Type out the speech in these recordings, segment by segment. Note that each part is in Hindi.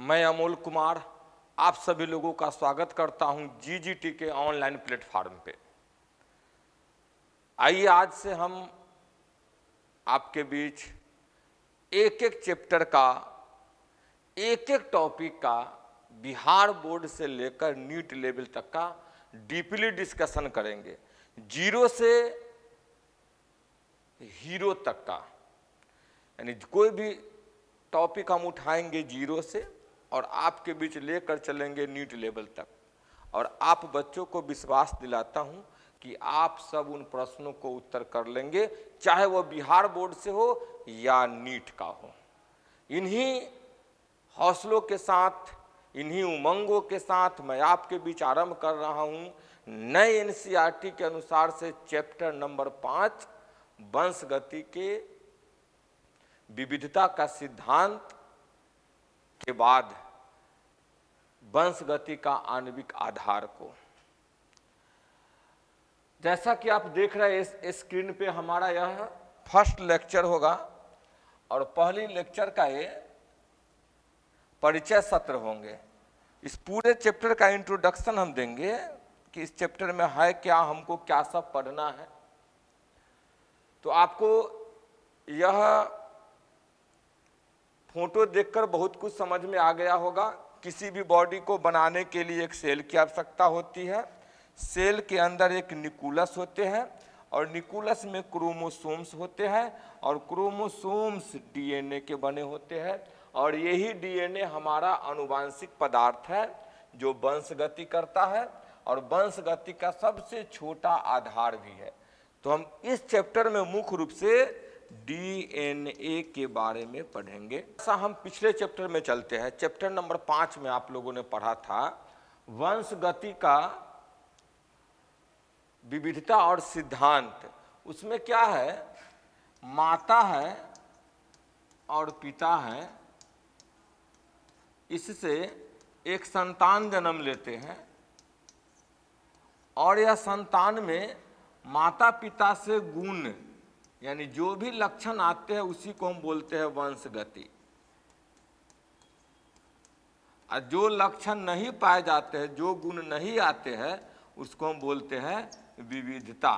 मैं अमोल कुमार आप सभी लोगों का स्वागत करता हूं जीजीटी के ऑनलाइन प्लेटफॉर्म पे। आइए आज से हम आपके बीच एक एक चैप्टर का, एक एक टॉपिक का बिहार बोर्ड से लेकर नीट लेवल तक का डीपली डिस्कशन करेंगे, जीरो से हीरो तक का। यानी कोई भी टॉपिक हम उठाएंगे जीरो से और आपके बीच लेकर चलेंगे नीट लेवल तक। और आप बच्चों को विश्वास दिलाता हूं कि आप सब उन प्रश्नों को उत्तर कर लेंगे, चाहे वो बिहार बोर्ड से हो या नीट का हो। इन्हीं हौसलों के साथ, इन्हीं उमंगों के साथ मैं आपके बीच आरंभ कर रहा हूं नए एनसीईआरटी के अनुसार से चैप्टर नंबर 5 वंशगति के विविधता का सिद्धांत के बाद वंशगति का आणविक आधार को। जैसा कि आप देख रहे हैं इस स्क्रीन पे, हमारा यह फर्स्ट लेक्चर होगा और पहली लेक्चर का ये परिचय सत्र होंगे। इस पूरे चैप्टर का इंट्रोडक्शन हम देंगे कि इस चैप्टर में है क्या, हमको क्या सब पढ़ना है। तो आपको यह फोटो देखकर बहुत कुछ समझ में आ गया होगा। किसी भी बॉडी को बनाने के लिए एक सेल की आवश्यकता होती है। सेल के अंदर एक न्यूक्लियस होते हैं और न्यूक्लियस में क्रोमोसोम्स होते हैं और क्रोमोसोम्स डीएनए के बने होते हैं और यही डीएनए हमारा आनुवांशिक पदार्थ है जो वंशगति करता है और वंशगति का सबसे छोटा आधार भी है। तो हम इस चैप्टर में मुख्य रूप से डीएनए के बारे में पढ़ेंगे। ऐसा हम पिछले चैप्टर में चलते हैं। चैप्टर नंबर 5 में आप लोगों ने पढ़ा था वंशगति का विविधता और सिद्धांत। उसमें क्या है, माता है और पिता है, इससे एक संतान जन्म लेते हैं और यह संतान में माता पिता से गुण यानी जो भी लक्षण आते हैं उसी को हम बोलते हैं वंशगति। और जो लक्षण नहीं पाए जाते हैं, जो गुण नहीं आते हैं, उसको हम बोलते हैं विविधता।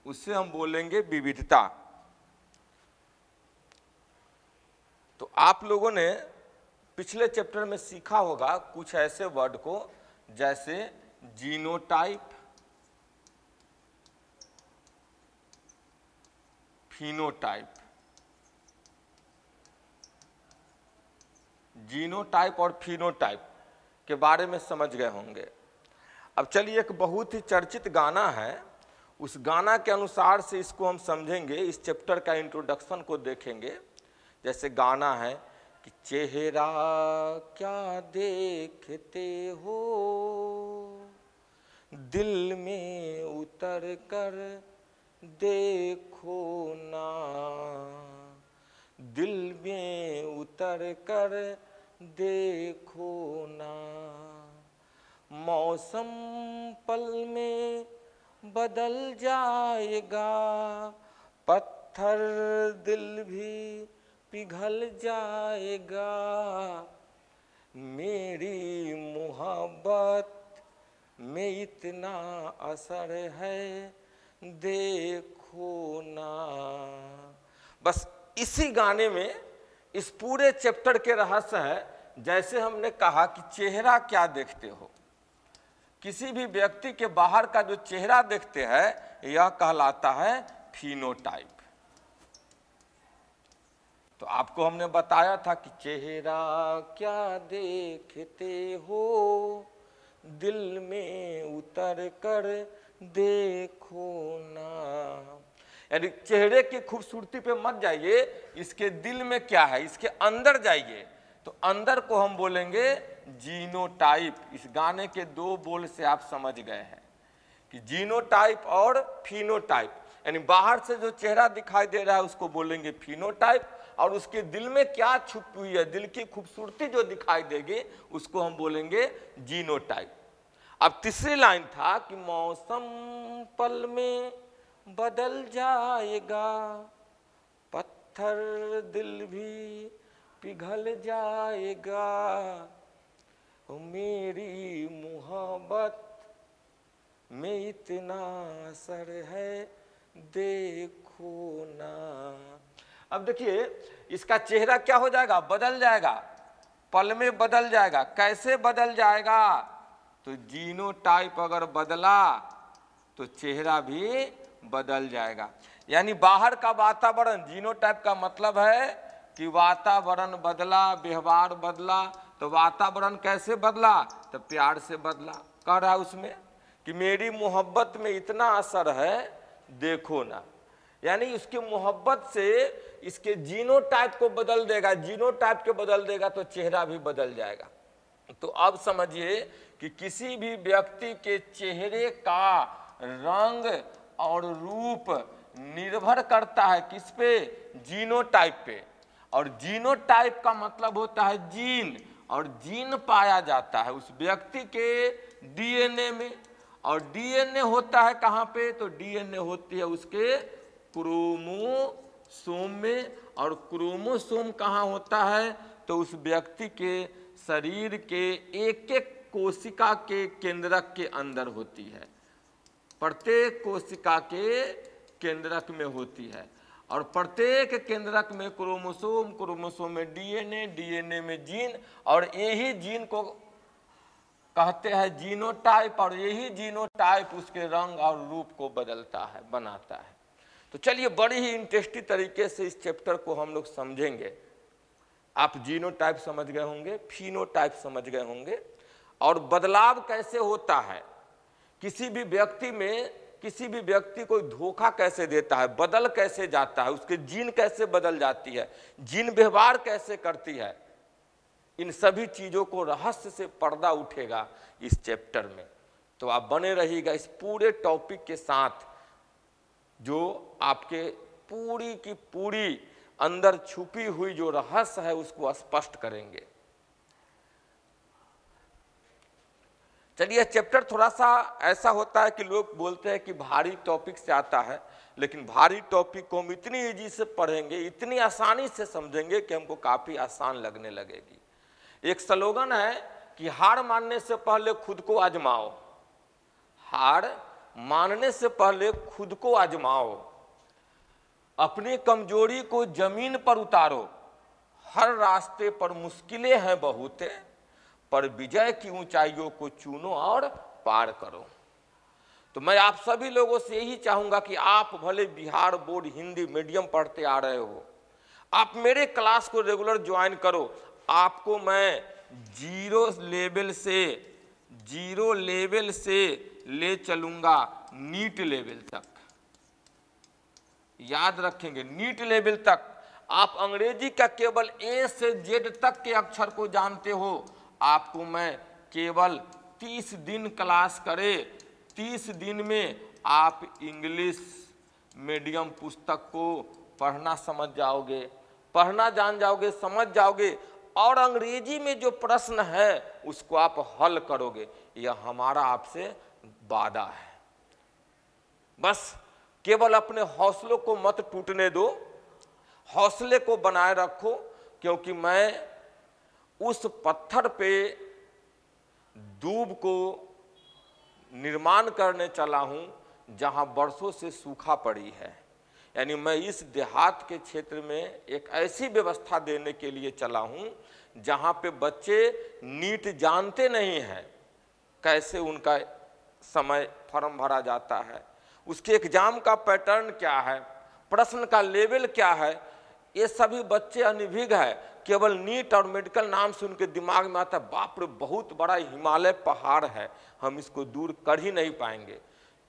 उससे हम बोलेंगे विविधता। तो आप लोगों ने पिछले चैप्टर में सीखा होगा कुछ ऐसे वर्ड को जैसे जीनोटाइप, फिनोटाइप। जीनोटाइप और फिनोटाइप के बारे में समझ गए होंगे। अब चलिए, एक बहुत ही चर्चित गाना है, उस गाना के अनुसार से इसको हम समझेंगे, इस चैप्टर का इंट्रोडक्शन को देखेंगे। जैसे गाना है कि चेहरा क्या देखते हो, दिल में उतर कर देखो ना, दिल में उतर कर देखो ना, मौसम पल में बदल जाएगा, पत्थर दिल भी पिघल जाएगा, मेरी मोहब्बत में इतना असर है, देखो ना। बस इसी गाने में इस पूरे चैप्टर के रहस्य है। जैसे हमने कहा कि चेहरा क्या देखते हो, किसी भी व्यक्ति के बाहर का जो चेहरा देखते हैं यह कहलाता है फिनोटाइप। तो आपको हमने बताया था कि चेहरा क्या देखते हो, दिल में उतर कर देखो ना। यानी चेहरे की खूबसूरती पे मत जाइए, इसके दिल में क्या है, इसके अंदर जाइए। तो अंदर को हम बोलेंगे जीनोटाइप। इस गाने के दो बोल से आप समझ गए हैं कि जीनोटाइप और फिनोटाइप। यानी बाहर से जो चेहरा दिखाई दे रहा है उसको बोलेंगे फिनोटाइप और उसके दिल में क्या छुपी हुई है, दिल की खूबसूरती जो दिखाई देगी उसको हम बोलेंगे जीनोटाइप। अब तीसरी लाइन था कि मौसम पल में बदल जाएगा, पत्थर दिल भी पिघल जाएगा, मेरी मोहब्बत में इतना असर है देखो ना। अब देखिए इसका चेहरा क्या हो जाएगा, बदल जाएगा, पल में बदल जाएगा। कैसे बदल जाएगा, तो जीनोटाइप अगर बदला तो चेहरा भी बदल जाएगा। यानी बाहर का वातावरण, जीनोटाइप का मतलब है कि वातावरण बदला, व्यवहार बदला। तो वातावरण कैसे बदला, तो प्यार से बदला। कह रहा है उसमें कि मेरी मोहब्बत में इतना असर है देखो ना, यानी उसकी मोहब्बत से इसके जीनोटाइप को बदल देगा। जीनोटाइप के बदल देगा तो चेहरा भी बदल जाएगा। तो अब समझिए कि किसी भी व्यक्ति के चेहरे का रंग और रूप निर्भर करता है किस पे, जीनोटाइप पे। और जीनोटाइप का मतलब होता है जीन, और जीन पाया जाता है उस व्यक्ति के डीएनए में। और डीएनए होता है कहाँ पे, तो डीएनए होती है उसके क्रोमोसोम में। और क्रोमोसोम कहाँ होता है, तो उस व्यक्ति के शरीर के एक एक कोशिका के केंद्रक के अंदर होती है, प्रत्येक कोशिका के केंद्रक में होती है। और प्रत्येक केंद्रक में क्रोमोसोम, क्रोमोसोम में डीएनए, डीएनए में जीन, और यही जीन को कहते हैं जीनोटाइप। और यही जीनोटाइप उसके रंग और रूप को बदलता है, बनाता है। तो चलिए बड़ी ही इंटरेस्टिंग तरीके से इस चैप्टर को हम लोग समझेंगे। आप जीनोटाइप समझ गए होंगे, फिनोटाइप समझ गए होंगे, और बदलाव कैसे होता है किसी भी व्यक्ति में, किसी भी व्यक्ति को धोखा कैसे देता है, बदल कैसे जाता है, उसके जीन कैसे बदल जाती है, जीन व्यवहार कैसे करती है, इन सभी चीजों को रहस्य से पर्दा उठेगा इस चैप्टर में। तो आप बने रहिएगा इस पूरे टॉपिक के साथ, जो आपके पूरी की पूरी अंदर छुपी हुई जो रहस्य है उसको स्पष्ट करेंगे। चलिए चैप्टर थोड़ा सा ऐसा होता है कि लोग बोलते हैं कि भारी टॉपिक से आता है, लेकिन भारी टॉपिक को हम इतनी इजी से पढ़ेंगे, इतनी आसानी से समझेंगे कि हमको काफी आसान लगने लगेगी। एक स्लोगन है कि हार मानने से पहले खुद को आजमाओ, हार मानने से पहले खुद को आजमाओ, अपनी कमजोरी को जमीन पर उतारो, हर रास्ते पर मुश्किलें हैं बहुत, पर विजय की ऊंचाइयों को चुनो और पार करो। तो मैं आप सभी लोगों से यही चाहूंगा कि आप भले बिहार बोर्ड हिंदी मीडियम पढ़ते आ रहे हो, आप मेरे क्लास को रेगुलर ज्वाइन करो। आपको मैं जीरो लेवल से ले चलूंगा नीट लेवल तक। याद रखेंगे, नीट लेवल तक। आप अंग्रेजी का केवल ए से जेड तक के अक्षर को जानते हो, आपको मैं केवल 30 दिन क्लास करे, 30 दिन में आप इंग्लिश मीडियम पुस्तक को पढ़ना समझ जाओगे, पढ़ना जान जाओगे, समझ जाओगे, और अंग्रेजी में जो प्रश्न है उसको आप हल करोगे। यह हमारा आपसे वादा है। बस केवल अपने हौसलों को मत टूटने दो, हौसले को बनाए रखो, क्योंकि मैं उस पत्थर पे दूब को निर्माण करने चला हूं जहां वर्षों से सूखा पड़ी है। यानी मैं इस देहात के क्षेत्र में एक ऐसी व्यवस्था देने के लिए चला हूं जहां पे बच्चे नीट जानते नहीं हैं, कैसे उनका समय फॉर्म भरा जाता है, उसके एग्जाम का पैटर्न क्या है, प्रश्न का लेवल क्या है, ये सभी बच्चे अनभिज्ञ है। केवल नीट और मेडिकल नाम से उनके दिमाग में आता है बाप रे बहुत बड़ा हिमालय पहाड़ है, हम इसको दूर कर ही नहीं पाएंगे।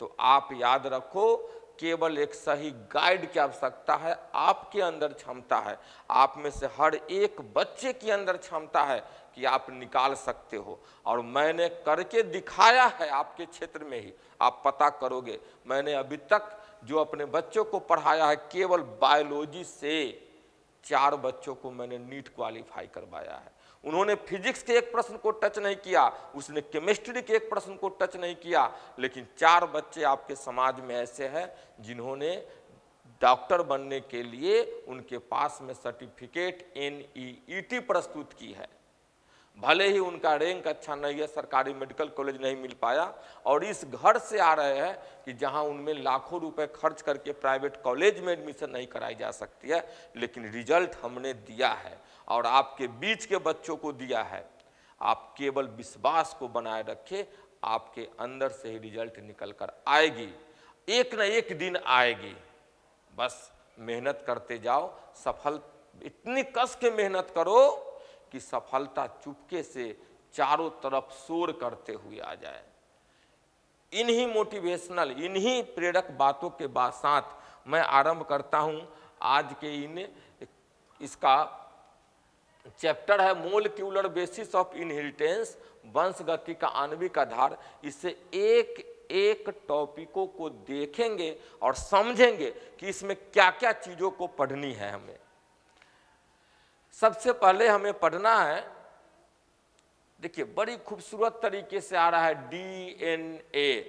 तो आप याद रखो, केवल एक सही गाइड की आवश्यकता है। आपके अंदर क्षमता है, आप में से हर एक बच्चे के अंदर क्षमता है कि आप निकाल सकते हो, और मैंने करके दिखाया है आपके क्षेत्र में ही, आप पता करोगे। मैंने अभी तक जो अपने बच्चों को पढ़ाया है, केवल बायोलॉजी से 4 बच्चों को मैंने नीट क्वालिफाई करवाया है। उन्होंने फिजिक्स के एक प्रश्न को टच नहीं किया, उसने केमिस्ट्री के एक प्रश्न को टच नहीं किया, लेकिन 4 बच्चे आपके समाज में ऐसे हैं जिन्होंने डॉक्टर बनने के लिए उनके पास में सर्टिफिकेट NEET प्रस्तुत की है। भले ही उनका रैंक अच्छा नहीं है, सरकारी मेडिकल कॉलेज नहीं मिल पाया, और इस घर से आ रहे हैं कि जहां उनमें लाखों रुपए खर्च करके प्राइवेट कॉलेज में एडमिशन नहीं कराई जा सकती है, लेकिन रिजल्ट हमने दिया है और आपके बीच के बच्चों को दिया है। आप केवल विश्वास को बनाए रखें, आपके अंदर से ही रिजल्ट निकल कर आएगी, एक न एक दिन आएगी। बस मेहनत करते जाओ, सफल इतनी कस के मेहनत करो कि सफलता चुपके से चारों तरफ शोर करते हुए आ जाए। इन्हीं मोटिवेशनल, इन्हीं प्रेरक बातों के बाद साथ मैं आरंभ करता हूं आज के इसका चैप्टर है मोलिक्यूलर बेसिस ऑफ इनहेरिटेंस, वंशगति का आणविक आधार। इससे एक एक टॉपिकों को देखेंगे और समझेंगे कि इसमें क्या क्या चीजों को पढ़नी है हमें। सबसे पहले हमें पढ़ना है, देखिए बड़ी खूबसूरत तरीके से आ रहा है DNA।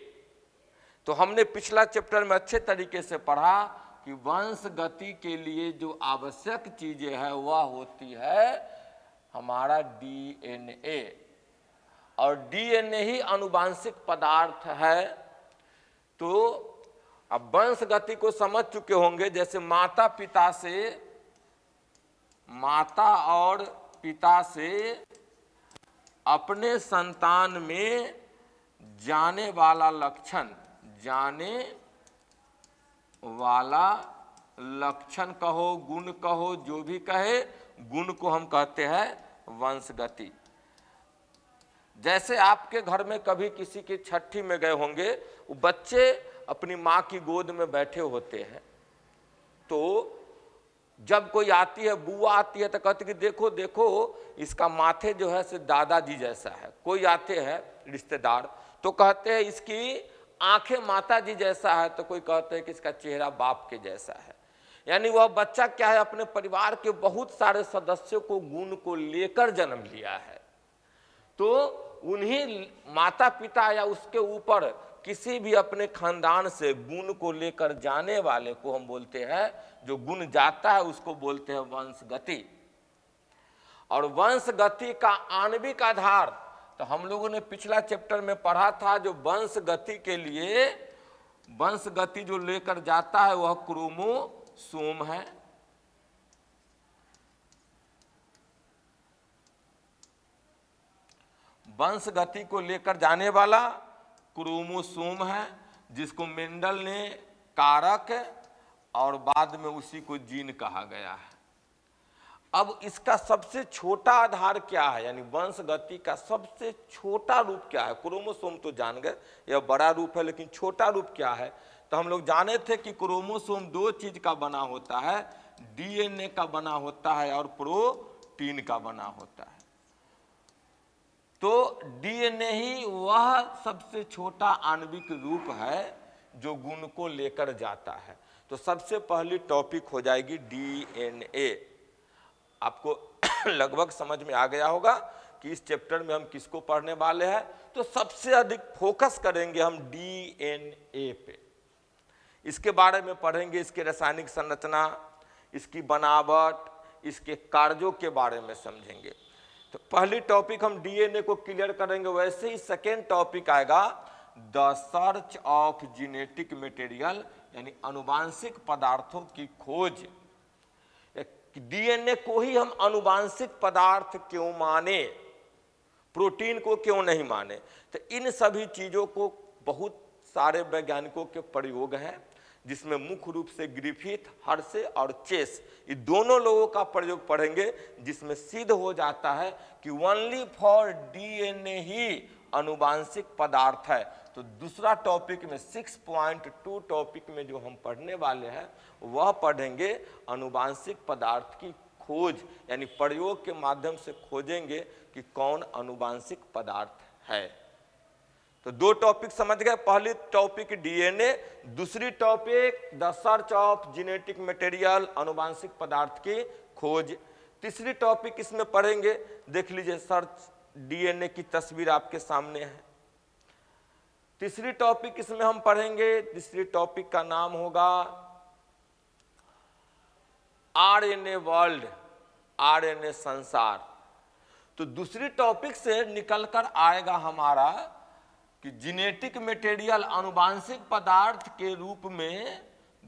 तो हमने पिछला चैप्टर में अच्छे तरीके से पढ़ा कि वंशगति के लिए जो आवश्यक चीजें है वह होती है हमारा DNA, और DNA ही आनुवांशिक पदार्थ है। तो अब वंशगति को समझ चुके होंगे, जैसे माता और पिता से अपने संतान में जाने वाला लक्षण कहो, गुण कहो, जो भी कहे, गुण को हम कहते हैं वंशगति। जैसे आपके घर में कभी किसी की छठी में गए होंगे, वो बच्चे अपनी माँ की गोद में बैठे होते हैं, तो जब कोई आती है, बुआ आती है, तो कहती कि देखो देखो इसका माथे जो है से दादाजी जैसा है। कोई आते हैं रिश्तेदार तो कहते हैं इसकी आंखें माता जी जैसा है, तो कोई कहते हैं कि इसका चेहरा बाप के जैसा है। यानी वह बच्चा क्या है, अपने परिवार के बहुत सारे सदस्यों को गुण को लेकर जन्म लिया है। तो उन्हीं माता पिता या उसके ऊपर किसी भी अपने खानदान से गुण को लेकर जाने वाले को हम बोलते हैं, जो गुण जाता है उसको बोलते हैं वंशगति। और वंशगति का आणविक आधार तो हम लोगों ने पिछला चैप्टर में पढ़ा था, जो वंशगति के लिए वंशगति जो लेकर जाता है वह क्रोमोसोम है। वंशगति को लेकर जाने वाला क्रोमोसोम है, जिसको मेंडल ने कारक और बाद में उसी को जीन कहा गया है। अब इसका सबसे छोटा आधार क्या है, यानी वंशगति का सबसे छोटा रूप क्या है? क्रोमोसोम तो जान गए, यह बड़ा रूप है, लेकिन छोटा रूप क्या है? तो हम लोग जाने थे कि क्रोमोसोम दो चीज का बना होता है, DNA का बना होता है और प्रोटीन का बना होता है। तो DNA ही वह सबसे छोटा आणविक रूप है जो गुण को लेकर जाता है। तो सबसे पहली टॉपिक हो जाएगी DNA। आपको लगभग समझ में आ गया होगा कि इस चैप्टर में हम किसको पढ़ने वाले हैं। तो सबसे अधिक फोकस करेंगे हम DNA पे, इसके बारे में पढ़ेंगे, इसके रासायनिक संरचना, इसकी बनावट, इसके कार्यों के बारे में समझेंगे। तो पहली टॉपिक हम DNA को क्लियर करेंगे। वैसे ही सेकेंड टॉपिक आएगा the search of genetic material, यानी आनुवांशिक पदार्थों की खोज। DNA को ही हम आनुवांशिक पदार्थ क्यों माने, प्रोटीन को क्यों नहीं माने? तो इन सभी चीजों को बहुत सारे वैज्ञानिकों के प्रयोग हैं, जिसमें मुख्य रूप से ग्रिफिथ, हर्शे और चेस, ये दोनों लोगों का प्रयोग पढ़ेंगे, जिसमें सिद्ध हो जाता है कि ओनली फॉर DNA ही आनुवांशिक पदार्थ है। तो दूसरा टॉपिक में 6.2 टॉपिक में जो हम पढ़ने वाले हैं वह पढ़ेंगे आनुवांशिक पदार्थ की खोज, यानी प्रयोग के माध्यम से खोजेंगे कि कौन आनुवांशिक पदार्थ है। तो दो टॉपिक समझ गए, पहली टॉपिक DNA, दूसरी topic the search of genetic material, आनुवांशिक पदार्थ की खोज। तीसरी टॉपिक इसमें पढ़ेंगे, देख लीजिए सर्च DNA की तस्वीर आपके सामने है। तीसरी टॉपिक इसमें हम पढ़ेंगे, तीसरी टॉपिक का नाम होगा आरएनए वर्ल्ड, आरएनए संसार। तो दूसरी टॉपिक से निकलकर आएगा हमारा कि जेनेटिक मटेरियल, आनुवांशिक पदार्थ के रूप में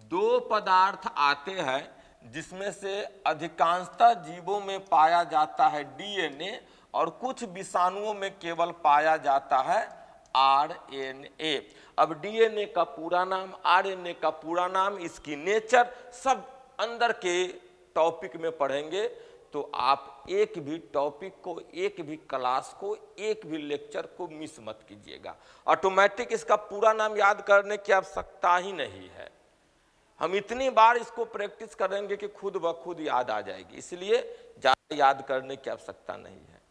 दो पदार्थ आते हैं जिसमें से अधिकांशतः जीवों में पाया जाता है डीएनए और कुछ विषाणुओं में केवल पाया जाता है आरएनए। अब डीएनए का पूरा नाम, आरएनए का पूरा नाम, इसकी नेचर सब अंदर के टॉपिक में पढ़ेंगे। तो आप एक भी टॉपिक को, एक भी क्लास को, एक भी लेक्चर को मिस मत कीजिएगा। ऑटोमेटिक इसका पूरा नाम याद करने की आवश्यकता ही नहीं है, हम इतनी बार इसको प्रैक्टिस करेंगे कि खुद ब खुद याद आ जाएगी, इसलिए ज़्यादा याद करने की आवश्यकता नहीं है।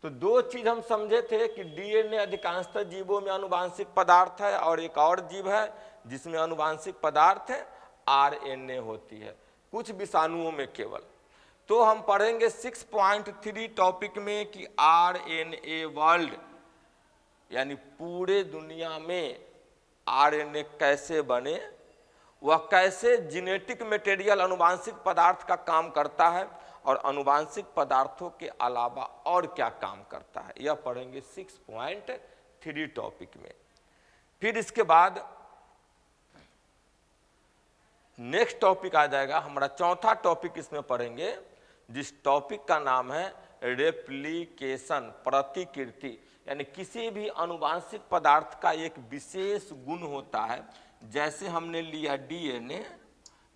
तो दो चीज हम समझे थे कि डीएनए अधिकांशतः जीवों में आनुवांशिक पदार्थ है और एक और जीव है जिसमें आनुवांशिक पदार्थ है आरएनए होती है, कुछ विषाणुओं में केवल। तो हम पढ़ेंगे 6.3 टॉपिक में कि आरएनए वर्ल्ड, यानी पूरे दुनिया में आरएनए कैसे बने, वह कैसे जेनेटिक मटेरियल, आनुवांशिक पदार्थ का काम करता है और आनुवांशिक पदार्थों के अलावा और क्या काम करता है, यह पढ़ेंगे 6.3 टॉपिक में। फिर इसके बाद नेक्स्ट टॉपिक आ जाएगा हमारा चौथा टॉपिक, इसमें पढ़ेंगे जिस टॉपिक का नाम है रेप्लिकेशन, प्रतिकृति। यानी किसी भी आनुवांशिक पदार्थ का एक विशेष गुण होता है, जैसे हमने लिया डीएनए,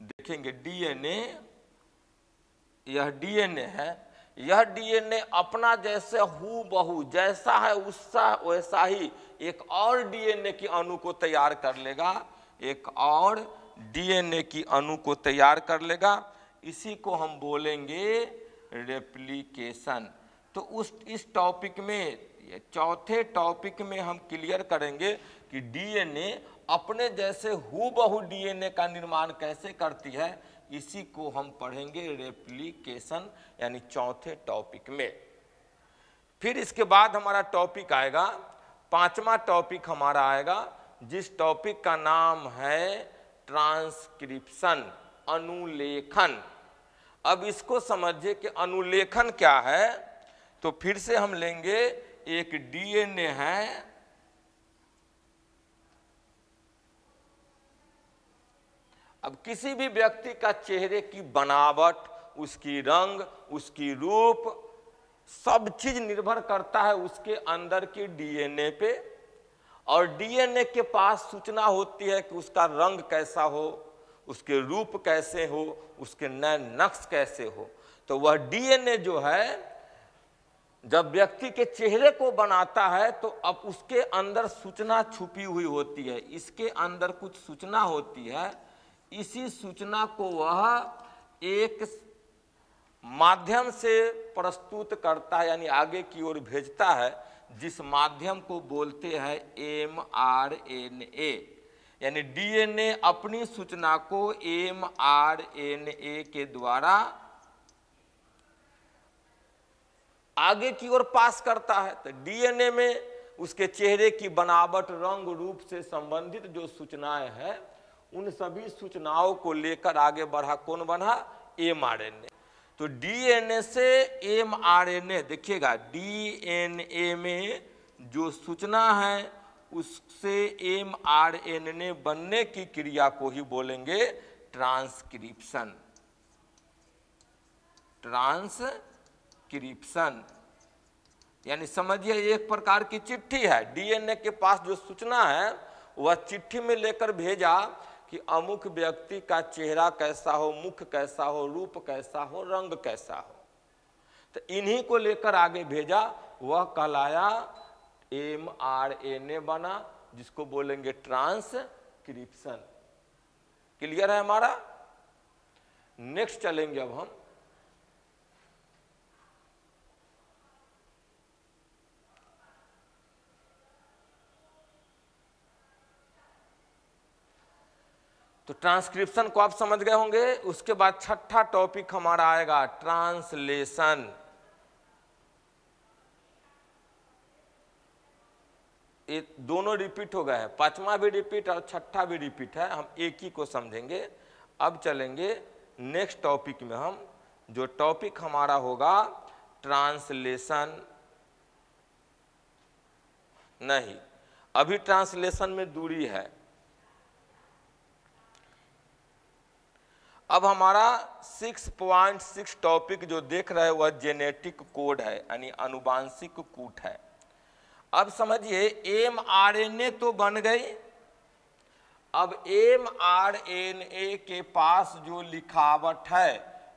देखेंगे डीएनए, यह डीएनए है, यह डीएनए अपना जैसे हूबहू जैसा है उससा वैसा ही एक और डीएनए की अणु को तैयार कर लेगा, एक और डीएनए की अणु को तैयार कर लेगा, इसी को हम बोलेंगे रेप्लिकेशन। तो इस टॉपिक में, चौथे टॉपिक में हम क्लियर करेंगे कि डीएनए अपने जैसे हूबहू डीएनए का निर्माण कैसे करती है, इसी को हम पढ़ेंगे रेप्लिकेशन, यानी चौथे टॉपिक में। फिर इसके बाद हमारा टॉपिक आएगा, पांचवा टॉपिक हमारा आएगा जिस टॉपिक का नाम है ट्रांसक्रिप्शन, अनुलेखन। अब इसको समझिए कि अनुलेखन क्या है। तो फिर से हम लेंगे, एक डीएनए है, अब किसी भी व्यक्ति का चेहरे की बनावट, उसकी रंग, उसकी रूप, सब चीज निर्भर करता है उसके अंदर के डीएनए पे। और डीएनए के पास सूचना होती है कि उसका रंग कैसा हो, उसके रूप कैसे हो, उसके नए नक्श कैसे हो। तो वह डीएनए जो है जब व्यक्ति के चेहरे को बनाता है तो अब उसके अंदर सूचना छुपी हुई होती है, इसके अंदर कुछ सूचना होती है, इसी सूचना को वह एक माध्यम से प्रस्तुत करता है, यानी आगे की ओर भेजता है, जिस माध्यम को बोलते हैं mRNA। यानी डीएनए अपनी सूचना को mRNA के द्वारा आगे की ओर पास करता है। तो डीएनए में उसके चेहरे की बनावट, रंग, रूप से संबंधित जो सूचनाएं हैं, उन सभी सूचनाओं को लेकर आगे बढ़ा कौन बना, mRNA। तो डीएनए से mRNA, देखिएगा डीएनए में जो सूचना है उससे mRNA बनने की क्रिया को ही बोलेंगे ट्रांसक्रिप्शन, ट्रांसक्रिप्शन। यानी समझिए एक प्रकार की चिट्ठी है, डीएनए के पास जो सूचना है वह चिट्ठी में लेकर भेजा कि अमुक व्यक्ति का चेहरा कैसा हो, मुख कैसा हो, रूप कैसा हो, रंग कैसा हो। तो इन्हीं को लेकर आगे भेजा, वह कहलाया mRNA बना, जिसको बोलेंगे ट्रांसक्रिप्शन। क्लियर है हमारा। नेक्स्ट चलेंगे अब हम तो ट्रांसक्रिप्शन को आप समझ गए होंगे। उसके बाद छठा टॉपिक हमारा आएगा ट्रांसलेशन। ये दोनों रिपीट हो गए हैं, पांचवा भी रिपीट और छठा भी रिपीट है, हम एक ही को समझेंगे। अब चलेंगे नेक्स्ट टॉपिक में हम, जो टॉपिक हमारा होगा ट्रांसलेशन, नहीं अभी ट्रांसलेशन में दूरी है। अब हमारा 6.6 टॉपिक जो देख रहे हैं वह जेनेटिक कोड है, यानी आनुवांशिक कूट है। अब समझिए mRNA तो बन गई, अब mRNA के पास जो लिखावट है,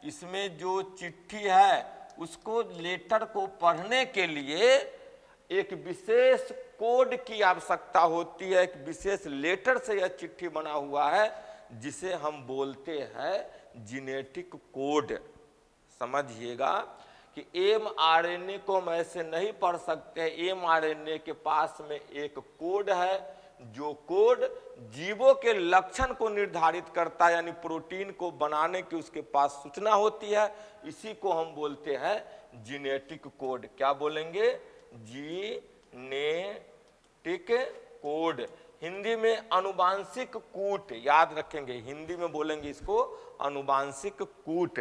इसमें जो चिट्ठी है, उसको लेटर को पढ़ने के लिए एक विशेष कोड की आवश्यकता होती है। एक विशेष लेटर से यह चिट्ठी बना हुआ है, जिसे हम बोलते हैं जेनेटिक कोड। समझिएगा कि mRNA को हम ऐसे नहीं पढ़ सकते। mRNA के पास में एक कोड है, जो कोड जीवों के लक्षण को निर्धारित करता है, यानी प्रोटीन को बनाने की उसके पास सूचना होती है। इसी को हम बोलते हैं जेनेटिक कोड। क्या बोलेंगे? Genetic code. हिंदी में आनुवांशिक कूट, याद रखेंगे, हिंदी में बोलेंगे इसको आनुवांशिक कूट।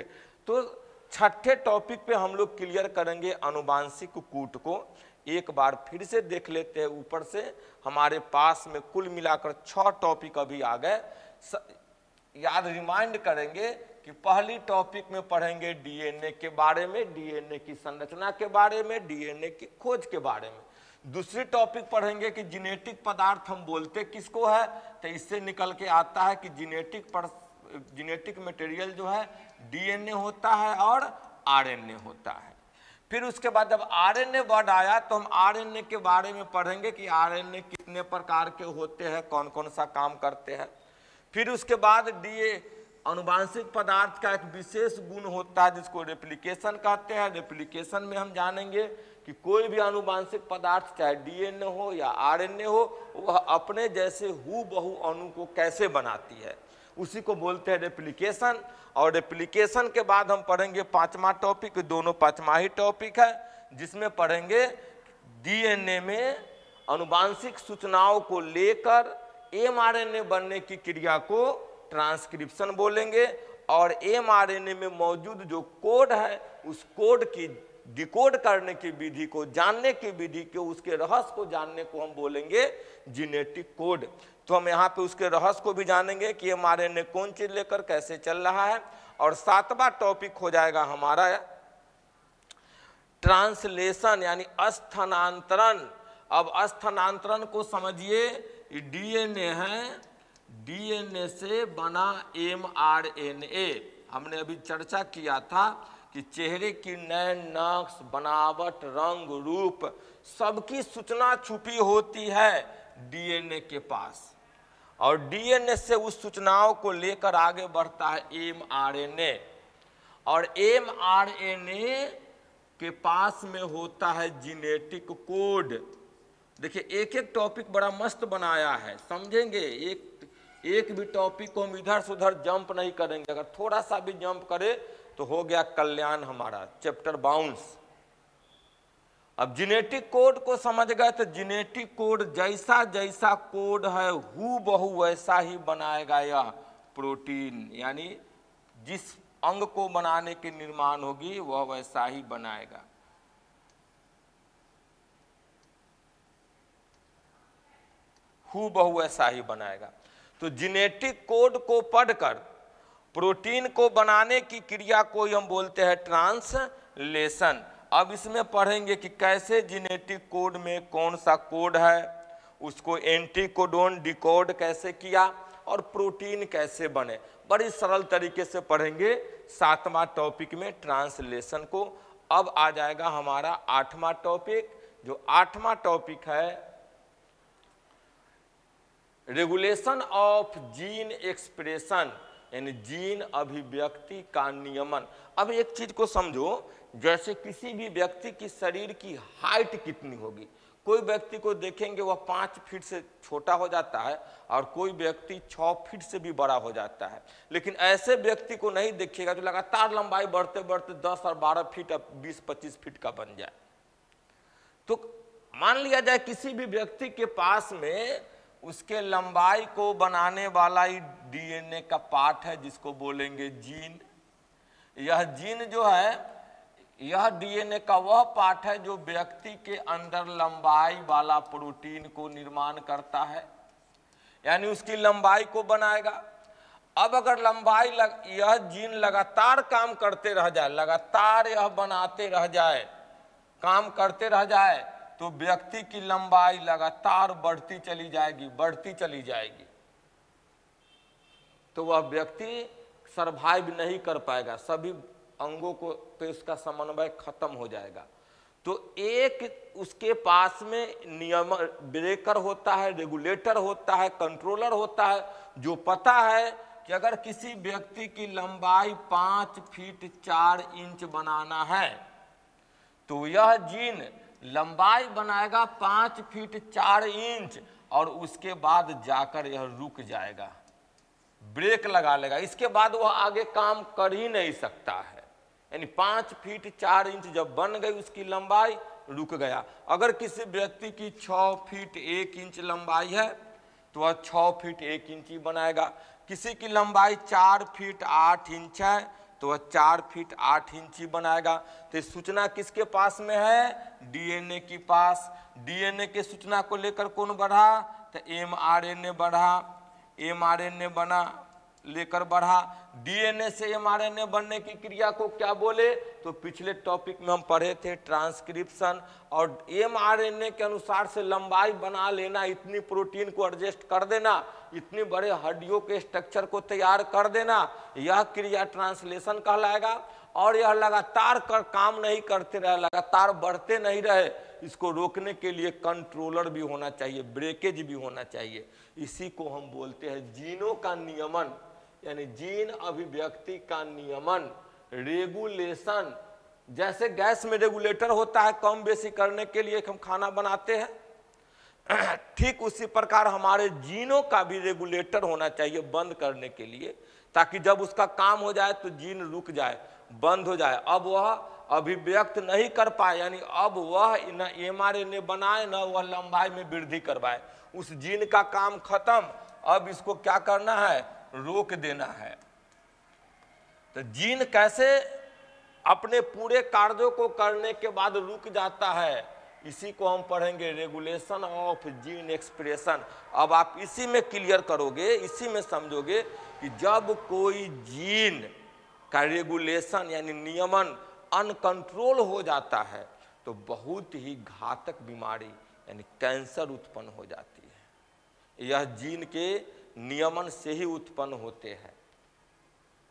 तो छठे टॉपिक पे हम लोग क्लियर करेंगे आनुवांशिक कूट को। एक बार फिर से देख लेते हैं ऊपर से। हमारे पास में कुल मिलाकर 6 टॉपिक अभी आ गए। याद रिमाइंड करेंगे कि पहली टॉपिक में पढ़ेंगे डीएनए के बारे में, डीएनए की संरचना के बारे में, डीएनए की खोज के बारे में। दूसरी टॉपिक पढ़ेंगे कि जेनेटिक पदार्थ हम बोलते किसको है, तो इससे निकल के आता है कि जेनेटिक मटेरियल जो है डीएनए होता है और आरएनए होता है। फिर उसके बाद जब आरएनए वर्ड आया तो हम आरएनए के बारे में पढ़ेंगे कि आरएनए कितने प्रकार के होते हैं, कौन कौन सा काम करते हैं। फिर उसके बाद आनुवांशिक पदार्थ का एक विशेष गुण होता है जिसको रेप्लिकेशन कहते हैं। रेप्लिकेशन में हम जानेंगे कि कोई भी आनुवांशिक पदार्थ चाहे डीएनए हो या आरएनए हो, वह अपने जैसे हूबहू अणु को कैसे बनाती है, उसी को बोलते हैं रेप्लिकेशन। और रेप्लिकेशन के बाद हम पढ़ेंगे 5वां टॉपिक, दोनों 5वां ही टॉपिक है, जिसमें पढ़ेंगे डीएनए में आनुवांशिक सूचनाओं को लेकर एमआरएनए बनने की क्रिया को ट्रांसक्रिप्शन बोलेंगे। और एमआरएनए में मौजूद जो कोड है, उस कोड की डिकोड करने की विधि को, जानने की विधि को, उसके रहस्य को जानने को हम बोलेंगे जेनेटिक कोड। तो हम यहाँ पे उसके रहस्य को भी जानेंगे कि एमआरएनए कौन चीज लेकर कैसे चल रहा है। और 7वां टॉपिक हो जाएगा हमारा ट्रांसलेशन, यानी स्थानांतरण। अब स्थानांतरण को समझिए, डीएनए है, डीएनए से बना एमआरएनए। हमने अभी चर्चा किया था कि चेहरे की नैन, नक्श, बनावट, रंग, रूप, सबकी सूचना छुपी होती है डीएनए के पास, और डीएनए से उस सूचनाओं को लेकर आगे बढ़ता है एमआरएनए। और एमआरएनए के पास में होता है जेनेटिक कोड। देखिए एक एक टॉपिक बड़ा मस्त बनाया है, समझेंगे। एक भी टॉपिक को हम इधर से उधर जंप नहीं करेंगे। अगर थोड़ा सा भी जंप करे तो हो गया कल्याण हमारा, चैप्टर बाउंस। अब जेनेटिक कोड को समझ गए तो जेनेटिक कोड जैसा जैसा कोड है हूबहू वैसा ही बनाएगा यह प्रोटीन, यानी जिस अंग को बनाने की निर्माण होगी वह वैसा ही बनाएगा। हूबहू वैसा ही बनाएगा। तो जेनेटिक कोड को पढ़कर प्रोटीन को बनाने की क्रिया को हम बोलते हैं ट्रांसलेशन। अब इसमें पढ़ेंगे कि कैसे जेनेटिक कोड में कौन सा कोड है, उसको एंटीकोडोन डिकोड कैसे किया और प्रोटीन कैसे बने। बड़ी सरल तरीके से पढ़ेंगे 7वां टॉपिक में ट्रांसलेशन को। अब आ जाएगा हमारा 8वां टॉपिक। जो 8वां टॉपिक है रेगुलेशन ऑफ जीन एक्सप्रेशन, यानी जीन अभिव्यक्ति का नियमन। अब एक चीज को समझो, जैसे किसी भी व्यक्ति की शरीर की हाइट कितनी होगी। कोई व्यक्ति को देखेंगे वह 5 फीट से छोटा हो जाता है और कोई व्यक्ति 6 फीट से भी बड़ा हो जाता है। लेकिन ऐसे व्यक्ति को नहीं देखिएगा जो लगातार लंबाई बढ़ते बढ़ते 10 और 12 फीट, 20-25 फीट का बन जाए। तो मान लिया जाए किसी भी व्यक्ति के पास में उसके लंबाई को बनाने वाला ही डीएनए का पार्ट है, जिसको बोलेंगे जीन यह जीन जो है, यह डीएनए का वह पार्ट है जो व्यक्ति के अंदर लंबाई वाला प्रोटीन को निर्माण करता है, यानी उसकी लंबाई को बनाएगा। अब अगर यह जीन लगातार काम करते रह जाए, लगातार यह बनाते रह जाए, काम करते रह जाए, तो व्यक्ति की लंबाई लगातार बढ़ती चली जाएगी, बढ़ती चली जाएगी। तो वह व्यक्ति सरवाइव नहीं कर पाएगा, सभी अंगों को पे उसका समन्वय खत्म हो जाएगा। तो एक उसके पास में नियम ब्रेकर होता है, रेगुलेटर होता है, कंट्रोलर होता है, जो पता है कि अगर किसी व्यक्ति की लंबाई 5 फीट 4 इंच बनाना है तो यह जीन लंबाई बनाएगा 5 फीट 4 इंच और उसके बाद जाकर यह रुक जाएगा, ब्रेक लगा लेगा। इसके बाद वह आगे काम कर ही नहीं सकता है। यानी 5 फीट 4 इंच जब बन गई उसकी लंबाई, रुक गया। अगर किसी व्यक्ति की 6 फीट 1 इंच लंबाई है तो वह 6 फीट 1 इंच ही बनाएगा। किसी की लंबाई 4 फीट 8 इंच है तो वह 4 फीट 8 इंच ही बनाएगा। तो सूचना किसके पास में है? डीएनए के पास। डीएनए के सूचना को लेकर कौन बढ़ा? तो एमआरएनए बढ़ा, एमआरएनए बना, लेकर बढ़ा। डीएनए से एमआरएनए बनने की क्रिया को क्या बोले? तो पिछले टॉपिक में हम पढ़े थे ट्रांसक्रिप्शन। और एमआरएनए के अनुसार से लंबाई बना लेना, इतनी प्रोटीन को एडजस्ट कर देना, इतनी बड़े हड्डियों के स्ट्रक्चर को तैयार कर देना, यह क्रिया ट्रांसलेशन कहलाएगा। और यह लगातार काम नहीं करते रहे, लगातार बढ़ते नहीं रहे, इसको रोकने के लिए कंट्रोलर भी होना चाहिए, ब्रेकेज भी होना चाहिए। इसी को हम बोलते हैं जीनों का नियमन, यानी जीन अभिव्यक्ति का नियमन, रेगुलेशन। जैसे गैस में रेगुलेटर होता है कम बेसी करने के लिए हम खाना बनाते हैं, ठीक उसी प्रकार हमारे जीनों का भी रेगुलेटर होना चाहिए बंद करने के लिए, ताकि जब उसका काम हो जाए तो जीन रुक जाए, बंद हो जाए, अब वह अभिव्यक्त नहीं कर पाए, यानी अब वह न एमआरएनए बनाए न वह लंबाई में वृद्धि करवाए। उस जीन का काम खत्म, अब इसको क्या करना है? रोक देना है। तो जीन कैसे अपने पूरे कार्यों को करने के बाद रुक जाता है, इसी को हम पढ़ेंगे, रेगुलेशन ऑफ जीन एक्सप्रेशन। अब आप इसी में क्लियर करोगे, इसी में समझोगे कि जब कोई जीन का रेगुलेशन यानी नियमन अनकंट्रोल हो जाता है तो बहुत ही घातक बीमारी यानी कैंसर उत्पन्न हो जाती है। यह जीन के नियमन से ही उत्पन्न होते हैं।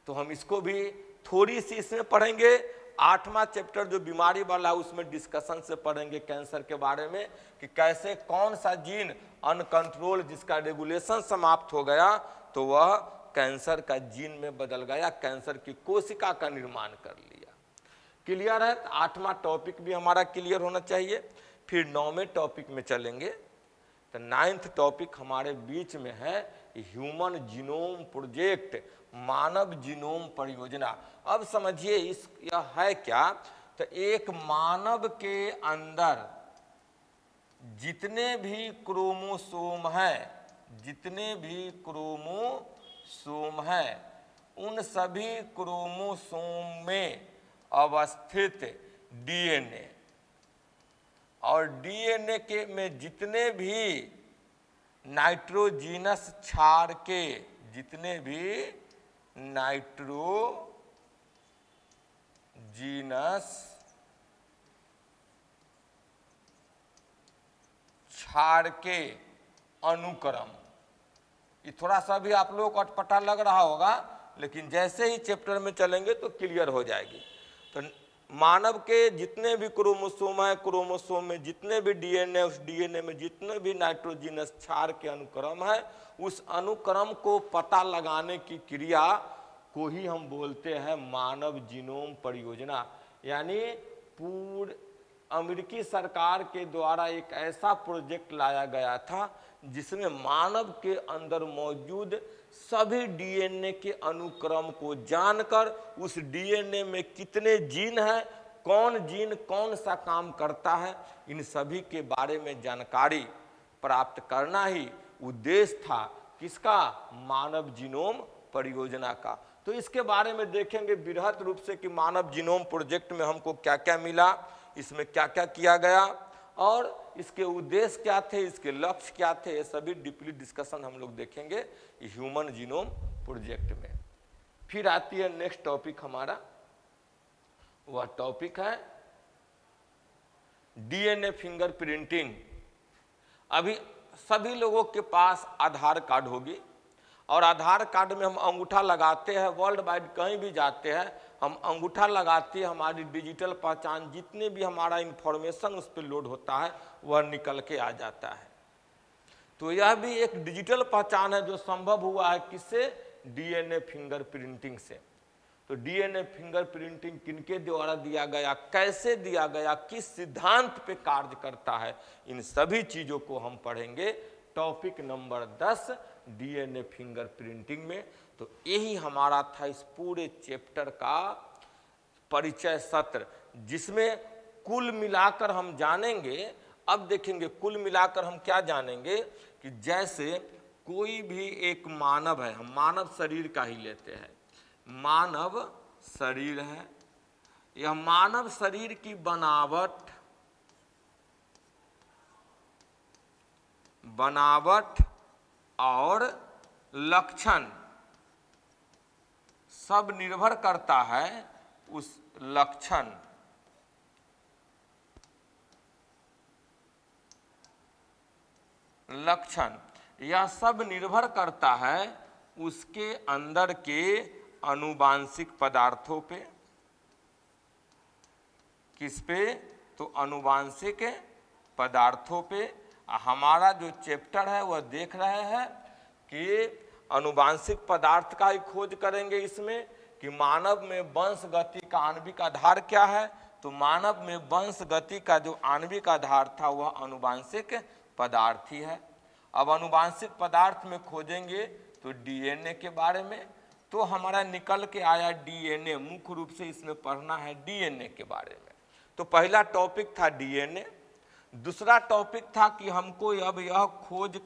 तो हम इसको भी थोड़ी सी इसमें पढ़ेंगे। 8वां चैप्टर जो बीमारी वाला है उसमें डिस्कशन से पढ़ेंगे कैंसर के बारे में, कि कैसे कौन सा जीन अनकंट्रोल, जिसका रेगुलेशन समाप्त हो गया तो वह कैंसर का जीन में बदल गया, कैंसर की कोशिका का निर्माण कर लिया। क्लियर है? 8वां टॉपिक भी हमारा क्लियर होना चाहिए। फिर 9वें टॉपिक में चलेंगे। तो 9th टॉपिक हमारे बीच में है ह्यूमन जीनोम प्रोजेक्ट, मानव जीनोम परियोजना। अब समझिए यह है क्या? तो एक मानव के अंदर जितने भी क्रोमोसोम हैं, जितने भी क्रोमोसोम हैं, उन सभी क्रोमोसोम में अवस्थित डीएनए और डीएनए के में जितने भी नाइट्रोजीनस क्षार के, जितने भी नाइट्रोजीनस क्षार के अनुक्रम, ये थोड़ा सा भी आप लोगों को अटपटा लग रहा होगा, लेकिन जैसे ही चैप्टर में चलेंगे तो क्लियर हो जाएगी। तो मानव के जितने भी क्रोमोसोम है, क्रोमोसोम में जितने भी डीएनए, उस डीएनए में जितने भी नाइट्रोजीनस क्षार के अनुक्रम है, उस अनुक्रम को पता लगाने की क्रिया को ही हम बोलते हैं मानव जीनोम परियोजना। यानी अमेरिकी सरकार के द्वारा एक ऐसा प्रोजेक्ट लाया गया था जिसमें मानव के अंदर मौजूद सभी डीएनए के अनुक्रम को जानकर उस डीएनए में कितने जीन हैं, कौन जीन कौन सा काम करता है, इन सभी के बारे में जानकारी प्राप्त करना ही उद्देश्य था किसका? मानव जीनोम परियोजना का। तो इसके बारे में देखेंगे बृहद रूप से कि मानव जीनोम प्रोजेक्ट में हमको क्या क्या मिला, इसमें क्या क्या किया गया और इसके उद्देश्य क्या थे, इसके लक्ष्य क्या थे, ये सभी डीपली डिस्कशन हम लोग देखेंगे ह्यूमन जीनोम प्रोजेक्ट में। फिर आती है नेक्स्ट टॉपिक हमारा, वह टॉपिक है डीएनए फिंगरप्रिंटिंग। अभी सभी लोगों के पास आधार कार्ड होगी और आधार कार्ड में हम अंगूठा लगाते हैं, वर्ल्ड वाइड कहीं भी जाते हैं हम अंगूठा लगाते हैं, हमारी डिजिटल पहचान जितने भी हमारा इंफॉर्मेशन उस पर लोड होता है वह निकल के आ जाता है। तो यह भी एक डिजिटल पहचान है जो संभव हुआ है किससे, डीएनए फिंगरप्रिंटिंग से। तो डीएनए फिंगरप्रिंटिंग किनके द्वारा दिया गया, कैसे दिया गया, किस सिद्धांत पे कार्य करता है, इन सभी चीजों को हम पढ़ेंगे टॉपिक नंबर 10 डीएनए फिंगरप्रिंटिंग में। तो यही हमारा था इस पूरे चैप्टर का परिचय सत्र, जिसमें कुल मिलाकर हम जानेंगे, अब देखेंगे कुल मिलाकर हम क्या जानेंगे कि जैसे कोई भी एक मानव है, हम मानव शरीर का ही लेते हैं, मानव शरीर है, यह मानव शरीर की बनावट और लक्षण सब निर्भर करता है उस लक्षण यह सब निर्भर करता है उसके अंदर के आनुवांशिक पदार्थों पे। किस पे, तो आनुवांशिक पदार्थों पे। हमारा जो चैप्टर है वह देख रहे हैं कि आनुवांशिक पदार्थ का ही खोज करेंगे इसमें कि मानव में वंश गति का आणविक आधार क्या है। तो मानव में वंश गति का जो आणविक आधार था वह आनुवांशिक पदार्थ ही है। अब आनुवांशिक पदार्थ में खोजेंगे तो डीएनए के बारे में, तो हमारा निकल के आया डीएनए, मुख्य रूप से इसमें पढ़ना है डीएनए के बारे में। तो पहला टॉपिक था डीएनए। दूसरा टॉपिक था कि हमको अब यह खोज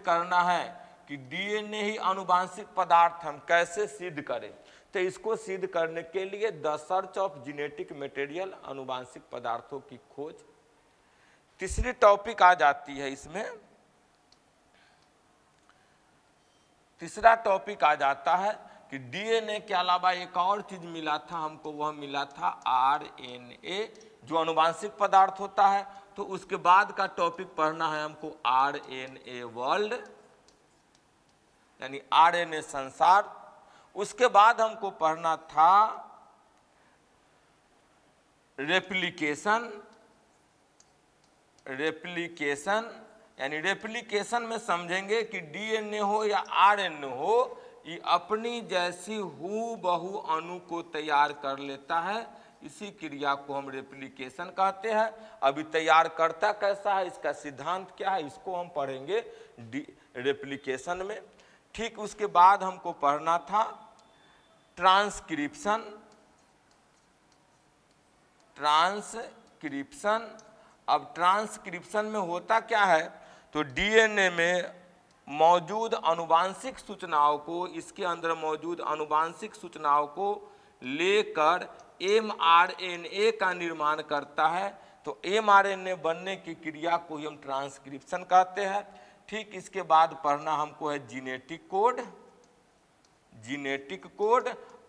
करना है कि डीएनए ही आनुवांशिक पदार्थ हम कैसे सिद्ध करें। तो इसको सिद्ध करने के लिए the search of genetic material, आनुवांशिक पदार्थों की खोज। तीसरी टॉपिक आ जाती है इसमें, तीसरा टॉपिक आ जाता है कि डीएनए के अलावा एक और चीज मिला था हमको, वह मिला था आरएनए, जो आनुवांशिक पदार्थ होता है। तो उसके बाद का टॉपिक पढ़ना है हमको आरएनए वर्ल्ड, यानी आरएनए संसार। उसके बाद हमको पढ़ना था रेप्लिकेशन, यानी रेप्लिकेशन में समझेंगे कि डीएनए हो या आरएनए हो, ये अपनी जैसी हूबहू अणु को तैयार कर लेता है, इसी क्रिया को हम रेप्लिकेशन कहते हैं। अभी तैयार करता कैसा है, इसका सिद्धांत क्या है, इसको हम पढ़ेंगे रेप्लिकेशन में। ठीक उसके बाद हमको पढ़ना था ट्रांसक्रिप्शन। अब ट्रांसक्रिप्शन में होता क्या है, तो डीएनए में मौजूद आनुवांशिक सूचनाओं को, इसके अंदर मौजूद आनुवांशिक सूचनाओं को लेकर एमआरएनए का निर्माण करता है। तो एमआरएनए बनने की क्रिया को हम ट्रांसक्रिप्शन कहते हैं। ठीक इसके बाद पढ़ना हमको है जीनेटिक कोड।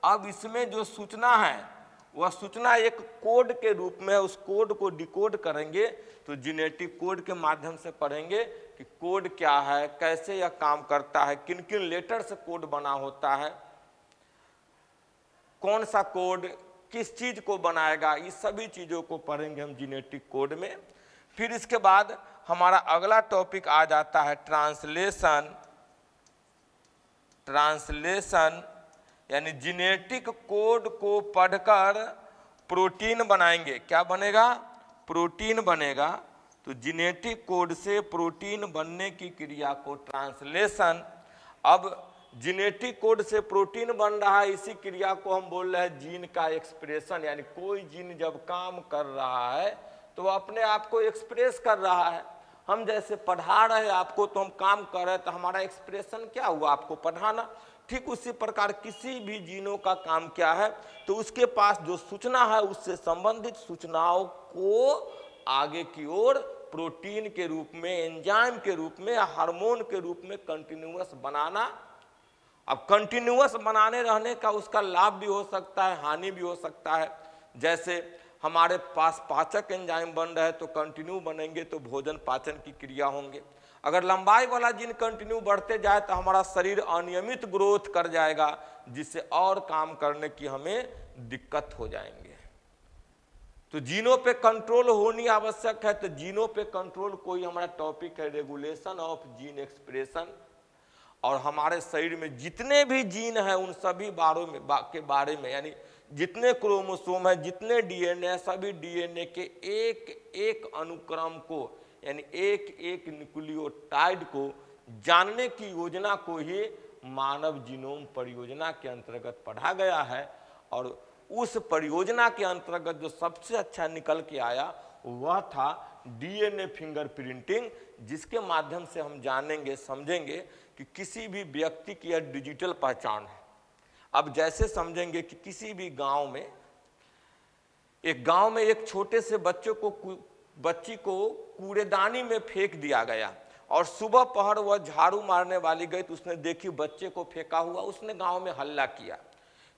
अब इसमें जो सूचना है वह सूचना एक कोड के रूप में, उस कोड को डिकोड करेंगे। तो जेनेटिक कोड के माध्यम से पढ़ेंगे कि कोड क्या है, कैसे यह काम करता है, किन किन लेटर से कोड बना होता है, कौन सा कोड किस चीज को बनाएगा, इस सभी चीजों को पढ़ेंगे हम जेनेटिक कोड में। फिर इसके बाद हमारा अगला टॉपिक आ जाता है ट्रांसलेशन, यानी जेनेटिक कोड को पढ़कर प्रोटीन बनाएंगे। क्या बनेगा, प्रोटीन बनेगा। तो जेनेटिक कोड से प्रोटीन बनने की क्रिया को ट्रांसलेशन। अब जेनेटिक कोड से प्रोटीन बन रहा है, इसी क्रिया को हम बोल रहे हैं जीन का एक्सप्रेशन, यानी कोई जीन जब काम कर रहा है तो वो अपने आप को एक्सप्रेस कर रहा है। हम जैसे पढ़ा रहे हैं आपको, तो हम काम कर रहे हैं, तो हमारा एक्सप्रेशन क्या हुआ, आपको पढ़ाना। ठीक उसी प्रकार किसी भी जीनों का काम क्या है, तो उसके पास जो सूचना है उससे संबंधित सूचनाओं को आगे की ओर प्रोटीन के रूप में, एंजाइम के रूप में, हार्मोन के रूप में कंटिन्यूअस बनाना। अब कंटिन्यूअस बनाने रहने का उसका लाभ भी हो सकता है, हानि भी हो सकता है। जैसे हमारे पास पाचक एंजाइम बन रहे हैं तो कंटिन्यू बनेंगे तो भोजन पाचन की क्रिया होंगे। अगर लंबाई वाला जीन कंटिन्यू बढ़ते जाए तो हमारा शरीर अनियमित ग्रोथ कर जाएगा, जिससे और काम करने की हमें दिक्कत हो जाएंगे। तो जीनों पे कंट्रोल होनी आवश्यक है। तो जीनों पे कंट्रोल कोई हमारा टॉपिक है रेगुलेशन ऑफ जीन एक्सप्रेशन, और हमारे शरीर में जितने भी जीन हैं उन सभी के बारे में, यानी जितने क्रोमोसोम है, जितने डीएनए है, सभी डीएनए के एक एक अनुक्रम को, यानी एक एक न्यूक्लियोटाइड को जानने की योजना को ही मानव जीनोम परियोजना के अंतर्गत पढ़ा गया है। और उस परियोजना के अंतर्गत जो सबसे अच्छा निकल के आया वह था डीएनए फिंगरप्रिंटिंग, जिसके माध्यम से हम जानेंगे, समझेंगे कि किसी भी व्यक्ति की यह डिजिटल पहचान है। अब जैसे समझेंगे कि किसी भी गांव में, एक गांव में एक छोटे से बच्ची को कूड़ेदानी में फेंक दिया गया, और सुबह पहर वह झाड़ू मारने वाली गई तो उसने देखी बच्चे को फेंका हुआ। उसने गांव में हल्ला किया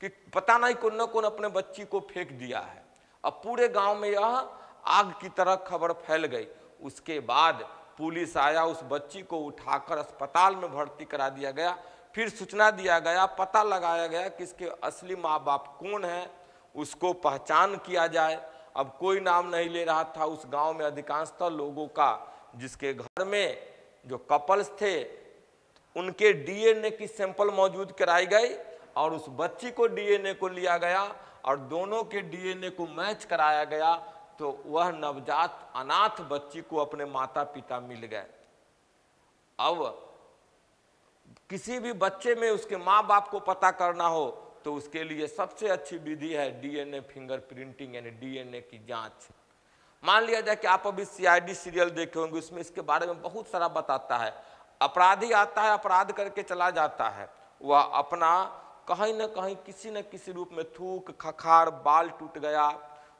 कि पता नहीं कौन न कौन अपने बच्ची को फेंक दिया है। अब पूरे गांव में यह आग की तरह खबर फैल गई। उसके बाद पुलिस आया, उस बच्ची को उठाकर अस्पताल में भर्ती करा दिया गया। फिर सूचना दिया गया, पता लगाया गया कि इसके असली माँ बाप कौन है, उसको पहचान किया जाए। अब कोई नाम नहीं ले रहा था उस गांव में अधिकांशतः लोगों का, जिसके घर में जो कपल्स थे उनके डीएनए की सैंपल मौजूद कराई गई, और उस बच्ची को डीएनए को लिया गया और दोनों के डीएनए को मैच कराया गया, तो वह नवजात अनाथ बच्ची को अपने माता पिता मिल गए। अब किसी भी बच्चे में उसके माँ बाप को पता करना हो तो उसके लिए सबसे अच्छी विधि है डीएनए फिंगरप्रिंटिंग, यानी डीएनए की जांच। मान लिया जाए कि आप अभी सीआईडी सीरियल देखे होंगे, उसमें इसके बारे में बहुत सारा बताता है। अपराधी आता है, अपराध करके चला जाता है, वह अपना कहीं न कहीं किसी न किसी रूप में थूक, खखार, बाल टूट गया,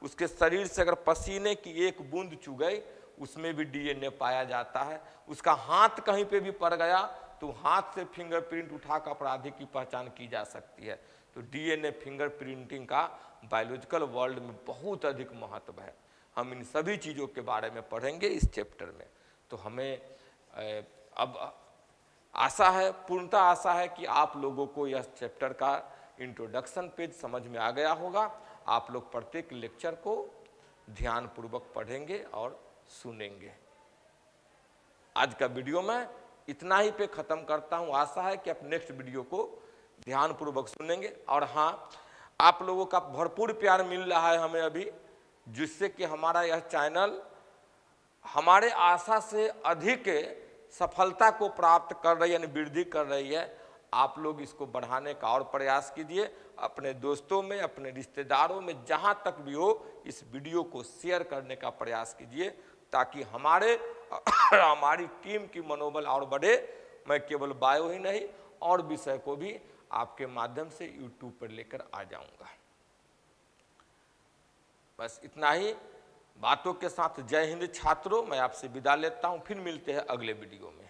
उसके शरीर से अगर पसीने की एक बूंद चू गई उसमें भी डीएनए पाया जाता है। उसका हाथ कहीं पे भी पड़ गया तो हाथ से फिंगरप्रिंट उठाकर अपराधी की पहचान की जा सकती है। तो डीएनए फिंगरप्रिंटिंग का बायोलॉजिकल वर्ल्ड में बहुत अधिक महत्व है। हम इन सभी चीज़ों के बारे में पढ़ेंगे इस चैप्टर में। तो हमें अब आशा है, पूर्णतः आशा है कि आप लोगों को यह चैप्टर का इंट्रोडक्शन पेज समझ में आ गया होगा। आप लोग प्रत्येक लेक्चर को ध्यानपूर्वक पढ़ेंगे और सुनेंगे। आज का वीडियो मैं इतना ही पे ख़त्म करता हूँ। आशा है कि आप नेक्स्ट वीडियो को ध्यानपूर्वक सुनेंगे। और हाँ, आप लोगों का भरपूर प्यार मिल रहा है हमें अभी, जिससे कि हमारा यह चैनल हमारे आशा से अधिक सफलता को प्राप्त कर रही है, यानी वृद्धि कर रही है। आप लोग इसको बढ़ाने का और प्रयास कीजिए, अपने दोस्तों में, अपने रिश्तेदारों में, जहां तक भी हो इस वीडियो को शेयर करने का प्रयास कीजिए, ताकि हमारी टीम की मनोबल और बढ़े। मैं केवल बायो ही नहीं और विषय को भी आपके माध्यम से यूट्यूब पर लेकर आ जाऊंगा। बस इतना ही बातों के साथ जय हिंद छात्रों, मैं आपसे विदा लेता हूं। फिर मिलते हैं अगले वीडियो में।